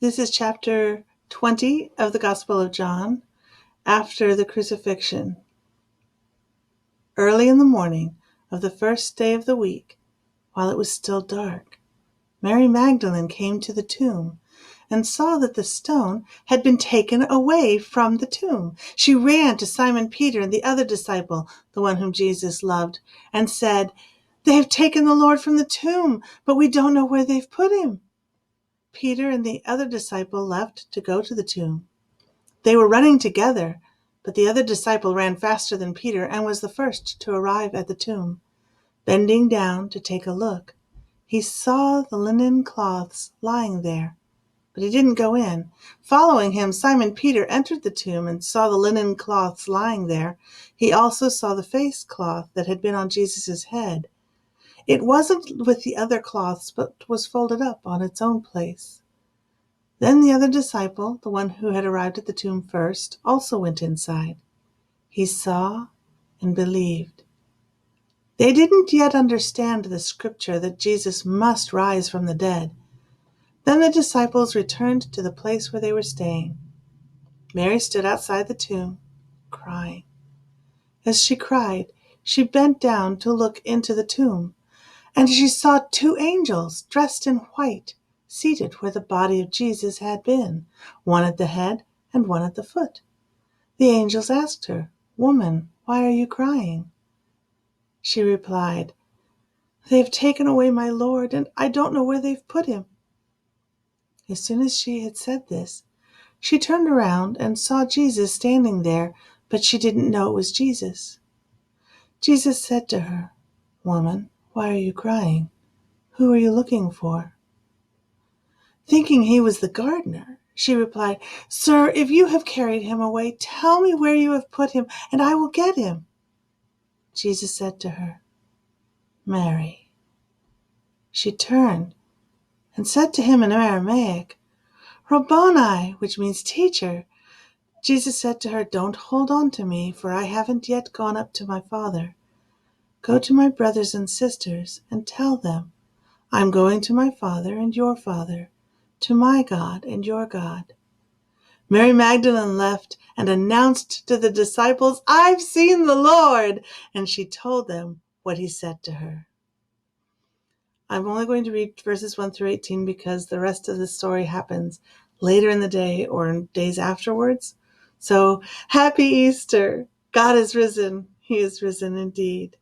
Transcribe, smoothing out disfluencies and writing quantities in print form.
This is chapter 20 of the Gospel of John, after the crucifixion. Early in the morning of the first day of the week, while it was still dark, Mary Magdalene came to the tomb and saw that the stone had been taken away from the tomb. She ran to Simon Peter and the other disciple, the one whom Jesus loved, and said, "They have taken the Lord from the tomb, but we don't know where they've put him." Peter and the other disciple left to go to the tomb. They were running together, but the other disciple ran faster than Peter and was the first to arrive at the tomb. Bending down to take a look, he saw the linen cloths lying there, but he didn't go in. Following him, Simon Peter entered the tomb and saw the linen cloths lying there. He also saw the face cloth that had been on Jesus' head. It wasn't with the other cloths, but was folded up on its own place. Then the other disciple, the one who had arrived at the tomb first, also went inside. He saw and believed. They didn't yet understand the scripture that Jesus must rise from the dead. Then the disciples returned to the place where they were staying. Mary stood outside the tomb, crying. As she cried, she bent down to look into the tomb, and she saw two angels dressed in white, seated where the body of Jesus had been, one at the head and one at the foot. The angels asked her, "Woman, why are you crying?" She replied, "They have taken away my Lord, and I don't know where they've put him." As soon as she had said this, she turned around and saw Jesus standing there, but she didn't know it was Jesus. Jesus said to her, "Woman, why are you crying? Who are you looking for?" Thinking he was the gardener, she replied, "Sir, if you have carried him away, tell me where you have put him, and I will get him." Jesus said to her, "Mary." She turned and said to him in Aramaic, "Rabboni," which means teacher. Jesus said to her, "Don't hold on to me, for I haven't yet gone up to my Father. Go to my brothers and sisters and tell them, I'm going to my Father and your Father, to my God and your God." Mary Magdalene left and announced to the disciples, "I've seen the Lord," and she told them what he said to her. I'm only going to read verses 1 through 18 because the rest of the story happens later in the day or in days afterwards. So, happy Easter! God is risen. He is risen indeed.